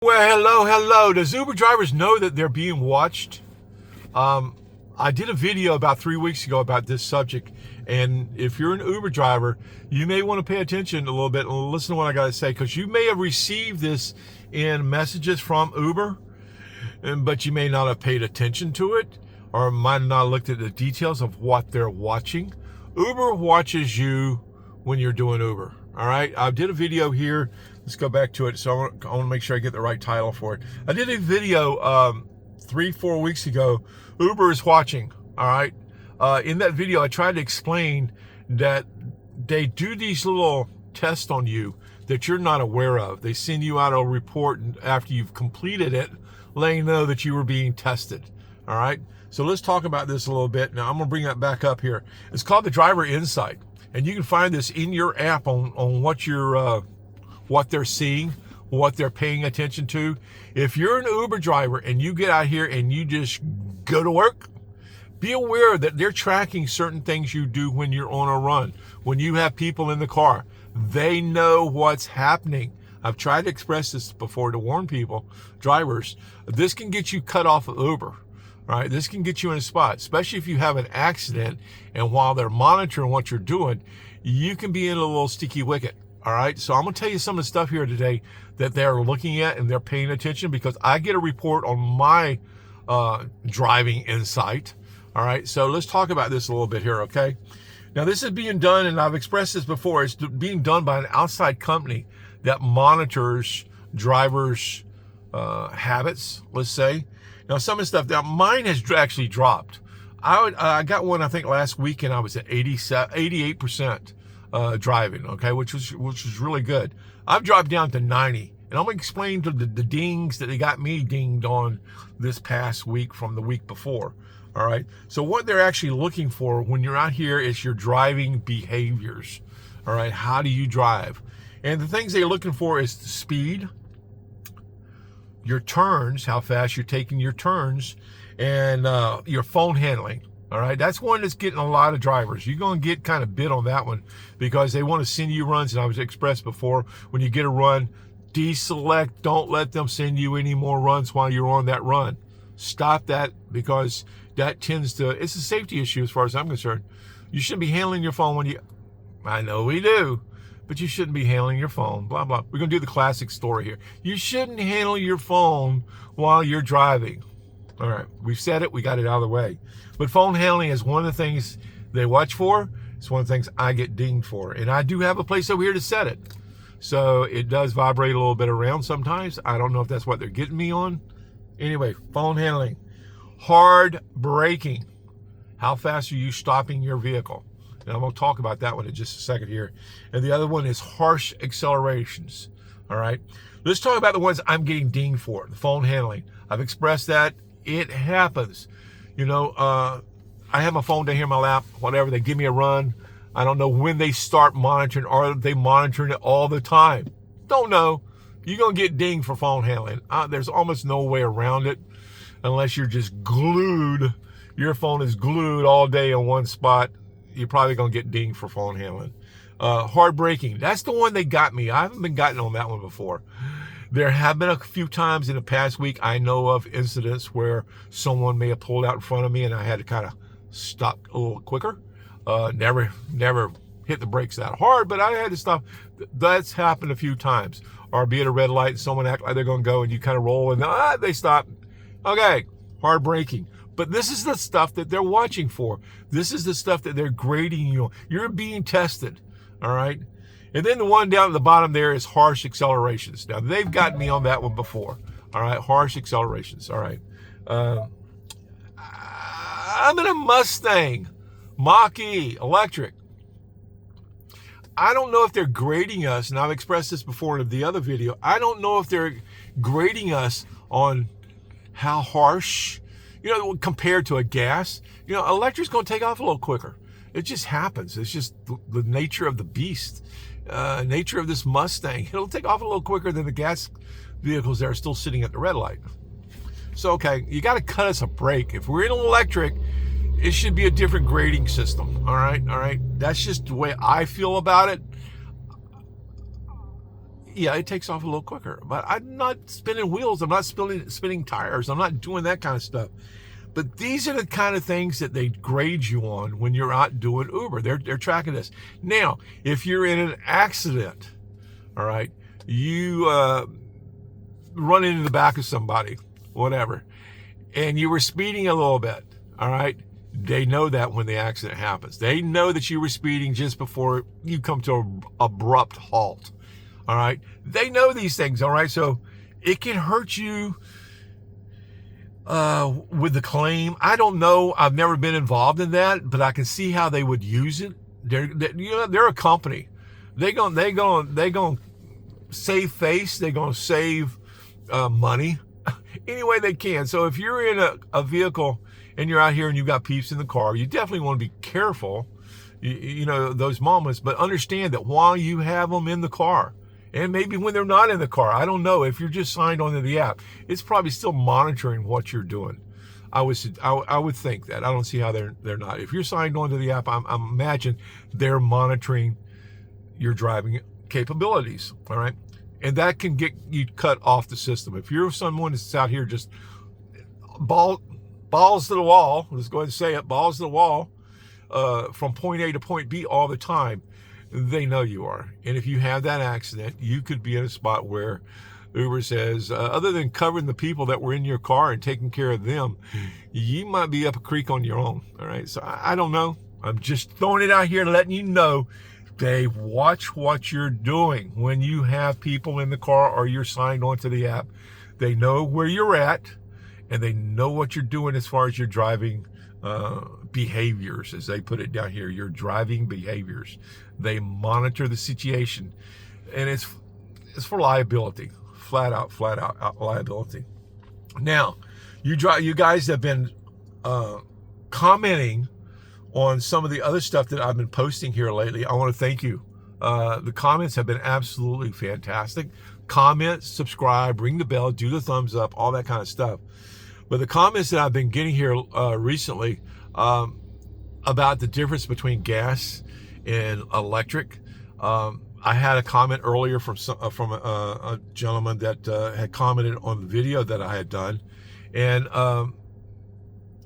Well, hello. Does Uber drivers know that they're being watched? I did a video about 3 weeks ago about this subject, and if you're an Uber driver, you may want to pay attention a little bit and listen to what I got to say, because you may have received this in messages from Uber, but you may not have paid attention to it, or might not have looked at the details of what they're watching. Uber watches you when you're doing Uber. All right, I did a video here. Let's go back to it. So I want to make sure I get the right title for it. I did a video 3-4 weeks ago. Uber is watching. All right. In that video, I tried to explain that they do these little tests on you that you're not aware of. They send you out a report after you've completed it, letting you know that you were being tested. All right. So let's talk about this a little bit. Now I'm going to bring that back up here. It's called the Driver Insight. And you can find this in your app on what they're seeing, what they're paying attention to. If you're an Uber driver and you get out here and you just go to work, be aware that they're tracking certain things you do when you're on a run, when you have people in the car. They know what's happening. I've tried to express this before to warn people, drivers, this can get you cut off of Uber. Right, this can get you in a spot, especially if you have an accident, and while they're monitoring what you're doing, you can be in a little sticky wicket. All right, so I'm going to tell you some of the stuff here today that they're looking at and they're paying attention, because I get a report on my driving insight. All right, so let's talk about this a little bit here, okay? Now, this is being done, and I've expressed this before, it's being done by an outside company that monitors drivers' habits, let's say. Now, some of the stuff, now mine has actually dropped. I got one, I think, last week, and I was at 88% driving, okay, which was really good. I've dropped down to 90, and I'm going to explain to the dings that they got me dinged on this past week from the week before, all right? So what they're actually looking for when you're out here is your driving behaviors, all right? How do you drive? And the things they're looking for is the speed, your turns, how fast you're taking your turns, and your phone handling. All right, that's one that's getting a lot of drivers. You're going to get kind of bit on that one, because they want to send you runs. And I was expressed before, when you get a run, deselect. Don't let them send you any more runs while you're on that run. Stop that, because that tends to, it's a safety issue as far as I'm concerned. You shouldn't be handling your phone when you, I know we do, but you shouldn't be handling your phone, blah, blah. We're going to do the classic story here. You shouldn't handle your phone while you're driving. All right, we've said it, we got it out of the way. But phone handling is one of the things they watch for. It's one of the things I get dinged for. And I do have a place over here to set it. So it does vibrate a little bit around sometimes. I don't know if that's what they're getting me on. Anyway, phone handling. Hard braking. How fast are you stopping your vehicle? And I'm going to talk about that one in just a second here. And the other one is harsh accelerations. All right. Let's talk about the ones I'm getting dinged for. The phone handling. I've expressed that. It happens. You know, I have my phone down here in my lap, whatever. They give me a run. I don't know when they start monitoring. Are they monitoring it all the time? Don't know. You're going to get dinged for phone handling. There's almost no way around it unless you're just glued. Your phone is glued all day in one spot. You're probably going to get dinged for phone handling. Hard braking. That's the one they got me. I haven't been gotten on that one before. There have been a few times in the past week I know of incidents where someone may have pulled out in front of me and I had to kind of stop a little quicker. Never hit the brakes that hard, but I had to stop. That's happened a few times. Or be at a red light and someone act like they're going to go and you kind of roll and they stop. Okay, hard braking. But this is the stuff that they're watching for. This is the stuff that they're grading you on. You're being tested, all right? And then the one down at the bottom there is harsh accelerations. Now, they've gotten me on that one before, all right? Harsh accelerations, all right? I'm in a Mustang, Mach-E, electric. I don't know if they're grading us, and I've expressed this before in the other video. I don't know if they're grading us on how harsh, compared to a gas. Electric's going to take off a little quicker. It just happens. It's just the nature of the beast, nature of this Mustang. It'll take off a little quicker than the gas vehicles that are still sitting at the red light. So, okay, you got to cut us a break. If we're in an electric, it should be a different grading system. All right. That's just the way I feel about it. yeah, it takes off a little quicker. But I'm not spinning wheels. I'm not spinning tires. I'm not doing that kind of stuff. But these are the kind of things that they grade you on when you're out doing Uber. They're tracking this. Now, if you're in an accident, all right, you run into the back of somebody, whatever, and you were speeding a little bit, all right, they know that when the accident happens. They know that you were speeding just before you come to an abrupt halt, all right? They know these things, all right? So it can hurt you with the claim. I don't know. I've never been involved in that, but I can see how they would use it. They're a company. They're gonna save face. They're gonna save money any way they can. So if you're in a vehicle and you're out here and you've got peeps in the car, you definitely want to be careful. You know those moments, but understand that while you have them in the car, and maybe when they're not in the car, I don't know. If you're just signed onto the app, it's probably still monitoring what you're doing. I would think that. I don't see how they're not. If you're signed onto the app, I imagine they're monitoring your driving capabilities. All right, and that can get you cut off the system. If you're someone that's out here just balls to the wall, let's go ahead and say it, balls to the wall, from point A to point B all the time, they know you are. And if you have that accident, you could be in a spot where Uber says, other than covering the people that were in your car and taking care of them, you might be up a creek on your own. All right. So I don't know. I'm just throwing it out here, letting you know, they watch what you're doing when you have people in the car or you're signed onto the app. They know where you're at and they know what you're doing as far as your driving behaviors, as they put it down here, your driving behaviors. They monitor the situation, and it's for liability, flat out liability. Now, you guys have been commenting on some of the other stuff that I've been posting here lately. I want to thank you. The comments have been absolutely fantastic. Comment, subscribe, ring the bell, do the thumbs up, all that kind of stuff. But the comments that I've been getting here recently about the difference between gas and electric. I had a comment earlier from a gentleman that had commented on the video that I had done. And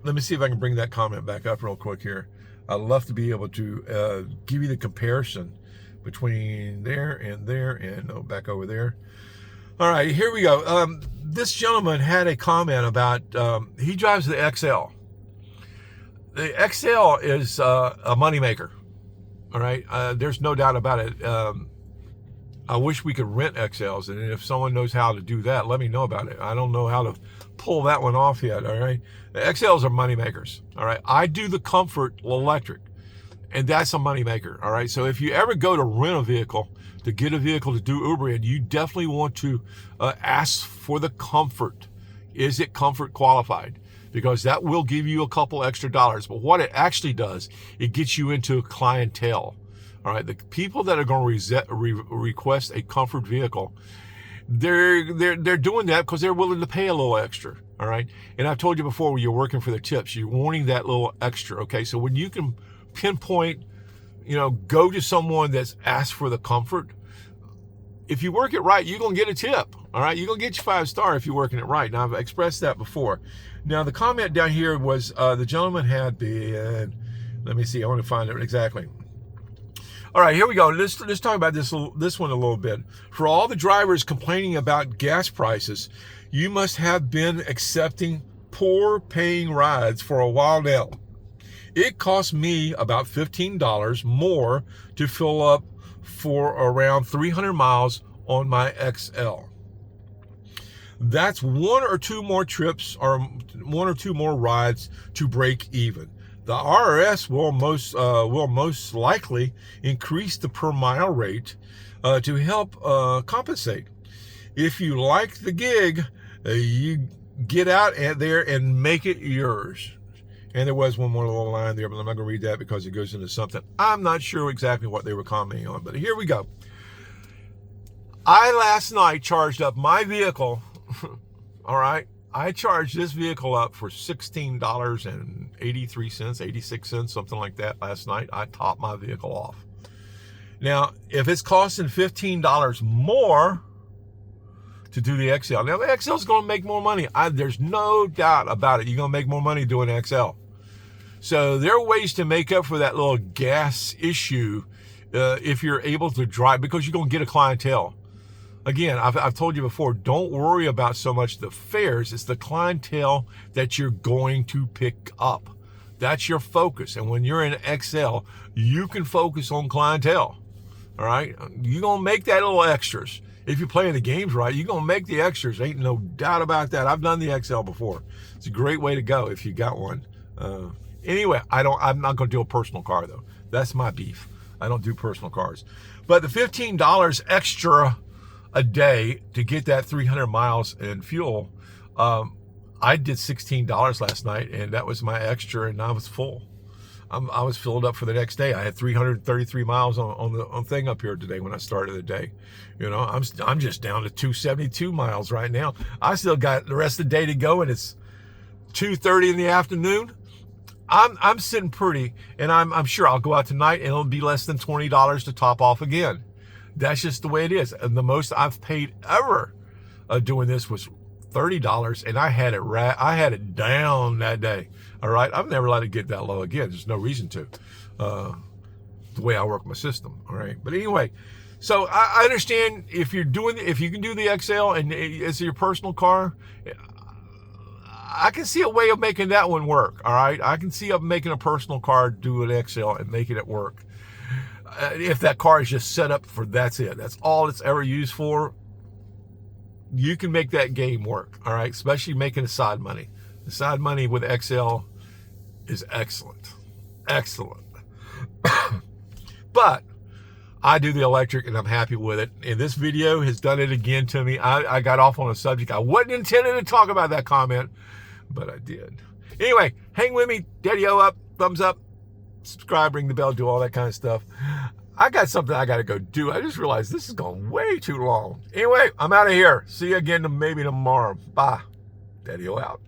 let me see if I can bring that comment back up real quick here. I'd love to be able to give you the comparison between there and back over there. All right, here we go. This gentleman had a comment about he drives the XL. The XL is a moneymaker. All right, there's no doubt about it. I wish we could rent XLs, and if someone knows how to do that, let me know about it. I don't know how to pull that one off yet. All right, the XLs are moneymakers. All right, I do the Comfort electric, and that's a moneymaker. All right, so if you ever go to rent a vehicle, to get a vehicle to do Uber in, you definitely want to ask for the Comfort. Is it Comfort qualified? Because that will give you a couple extra dollars. But what it actually does, it gets you into a clientele. All right, the people that are going to request a Comfort vehicle, they're doing that because they're willing to pay a little extra. All right, and I've told you before, when you're working for the tips, you're wanting that little extra. Okay, so when you can pinpoint, go to someone that's asked for the Comfort. If you work it right, you're going to get a tip. All right, you're going to get your 5-star if you're working it right. Now, I've expressed that before. Now, the comment down here was the gentleman had been, let me see, I want to find it exactly. All right, here we go. Let's talk about this one a little bit. For all the drivers complaining about gas prices, you must have been accepting poor paying rides for a while now. It cost me about $15 more to fill up for around 300 miles on my XL. That's one or two more trips or one or two more rides to break even. The IRS will most likely increase the per mile rate to help compensate. If you like the gig, you get out there and make it yours. And there was one more little line there, but I'm not going to read that because it goes into something. I'm not sure exactly what they were commenting on, but here we go. I last night charged up my vehicle. All right. I charged this vehicle up for $16.83, 86 cents, something like that last night. I topped my vehicle off. Now, if it's costing $15 more to do the XL, now the XL is going to make more money. There's no doubt about it. You're going to make more money doing XL. So there are ways to make up for that little gas issue if you're able to drive, because you're going to get a clientele. Again, I've told you before, don't worry about so much the fares. It's the clientele that you're going to pick up. That's your focus. And when you're in XL, you can focus on clientele. All right? You're going to make that little extras. If you're playing the games right, you're going to make the extras. Ain't no doubt about that. I've done the XL before. It's a great way to go if you got one. Anyway, I'm not going to do a personal car, though. That's my beef. I don't do personal cars. But the $15 extra a day to get that 300 miles in fuel, I did $16 last night, and that was my extra, and I was full. I was filled up for the next day. I had 333 miles on the thing up here today when I started the day. You know, I'm just down to 272 miles right now. I still got the rest of the day to go, and it's 2:30 in the afternoon. I'm sitting pretty, and I'm sure I'll go out tonight, and it'll be less than $20 to top off again. That's just the way it is. And the most I've paid ever doing this was $30, and I had it down that day. All right, I've never let it get that low again. There's no reason to. The way I work my system. All right, but anyway, so I understand if you can do the XL and it's your personal car. I can see a way of making that one work. All right, I can see making a personal car do an XL and making it work. If that car is just set up for that's all it's ever used for, you can make that game work. All right, especially making the side money. The side money with XL is excellent. But I do the electric, and I'm happy with it. And this video has done it again to me. I got off on a subject I wasn't intending to talk about, that comment, but I did. Anyway, hang with me. Daddy-o up, thumbs up, subscribe, ring the bell, do all that kind of stuff. I got something I got to go do. I just realized this is going way too long. Anyway, I'm out of here. See you again maybe tomorrow. Bye. Daddy-o out.